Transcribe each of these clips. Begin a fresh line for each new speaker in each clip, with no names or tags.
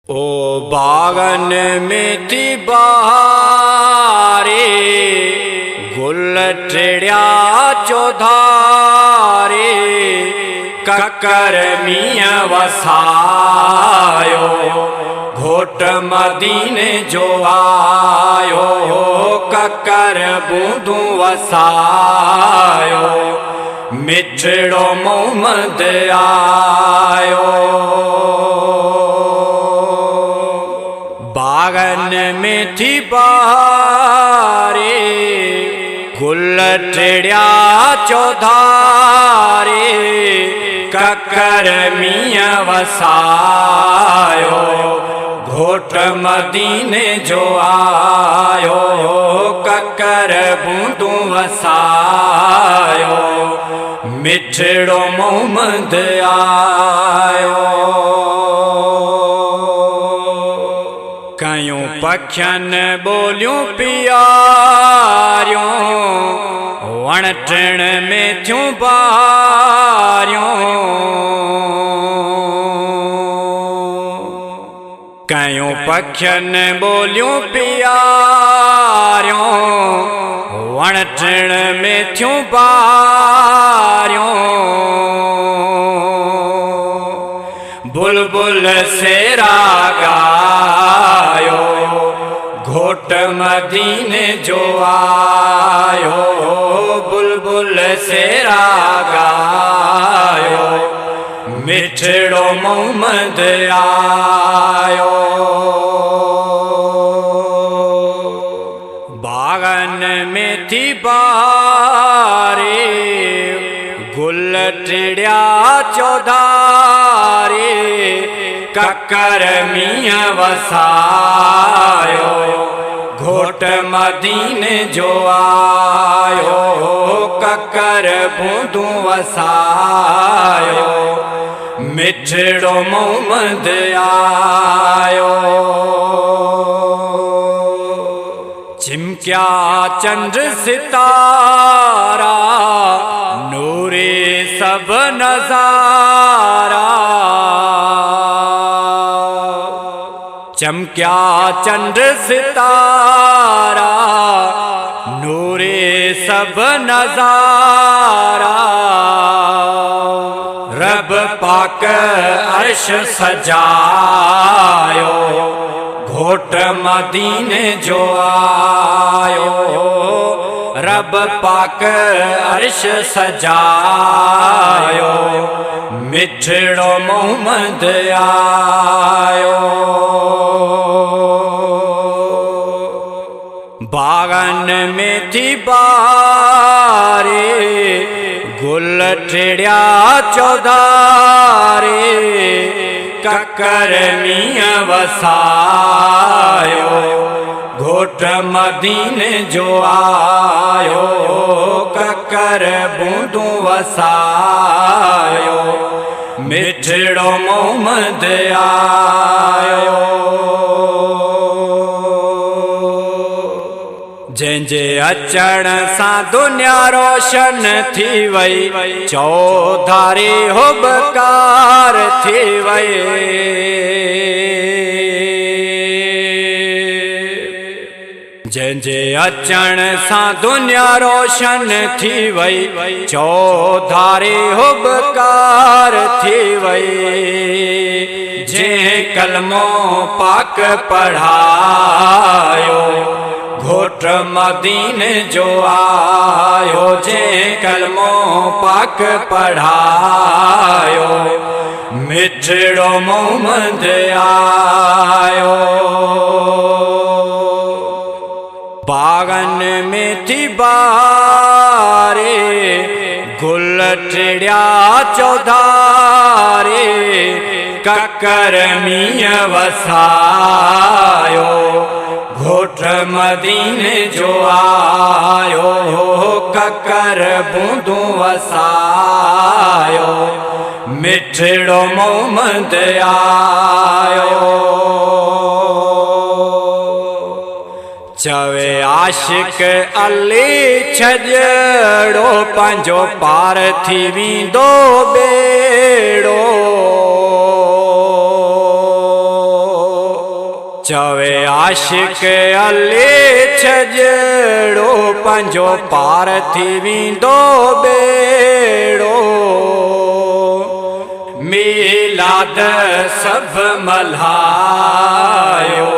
ओ बागन में थी बहारे, गुल टिड़िया चौधारे, ककर मियाँ वसायो, घोट मदीने जो आयो, ककर बूंदू वसायो, मिठड़ो मोहम्मद आयो। बागन में थी बहारे, गुल टिड़िया चौधारे, ककर मियाँ वसायो, घोट मदीने जो आयो, ककर बूंदू वसायो, मिठड़ो मोहम्मद आयो। कयूं पखियन बोलियूं पियारियूं, वण टिण में थियूं बारियूं, कयूं पखियन बोलियूं पियारियूं, वण टिण में थियूं बारियूं, बुलबुल सेरा गायो, घोट मदीने जो आयो, बुलबुल सेरा गायो, मिठड़ो मोहम्मद आयो। बागन में थी बहारे, गुल टिड़िया चौधारे, ककर मियाँ वसायो, घोट मदीने जो आयो, ककर बूंदू वसायो, मिठड़ो मोहम्मद आयो। चिमकिया चंद्र सितारा, नूरे सब नजारा, चमकिया चंद्र सितारा, नूरे सब नजारा, रब पाक अर्श सजायो, घोट मदीने जो आयो, रब पाक अर्श सजायो, मिठड़ो मोहम्मद आयो। बागन में थी बहारे, गुल टिड़िया चौधारे, ककर मियाँ वसायो, घोट मदीने जो आयो, ककर बूंदू वसायो, मिठड़ो मोहम्मद आयो। जंहिंजे अचण सां दुनिया रोशन थी वई, चौधारी हुबकार थी वई, जंहिंजे अचण सां दुनिया रोशन थी वई, चौधारी हुबकार थी वई, जंहिं कलमो पाक पढ़ायो, घोट मदीने जो आयो, जंहिं कलमो पाक पढ़ायो, मिठड़ो मोहम्मद आयो। बागन में थी बहारे, गुल टिड़िया चौधारे, ककर मियाँ वसायो, घोट मदीने जो आयो, ककर बूंदू वसायो, मिठड़ो मोहम्मद आयो। चवे आशिक अली छजड़ो, पंहिंजो पार थी वेंदो बेड़ो, चवे आशिक अली छजड़ो पंजो पार थी विंदो बेड़ो मिलाद सब मल्हायो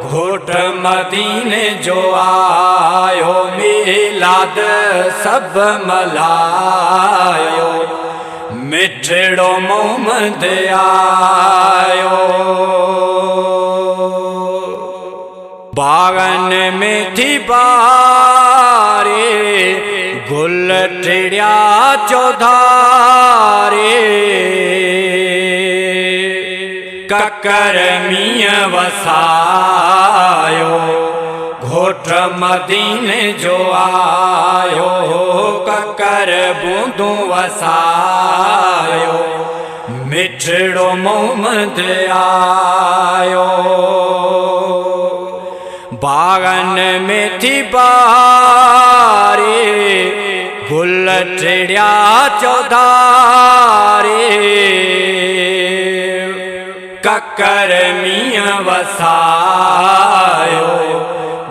घोट मदीने जो आयो मिलाद सब मल्हायो मिठड़ो मोहम्मद आयो बागन में थी बारे गुल टिड़िया चौधारे ककर मियां वसायो घोट मदीने जो आयो ककर बूंदू वसायो मिठड़ो मोहम्मद आयो बागन में थी बारे गुल टिड़िया चौधारे ककर मियां वसायो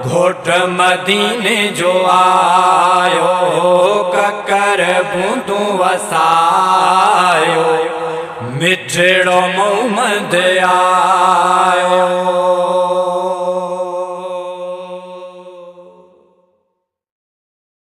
घोट मदीने जो आयो ककर बूंदू वसायो मिठड़ो मोहम्मद आयो।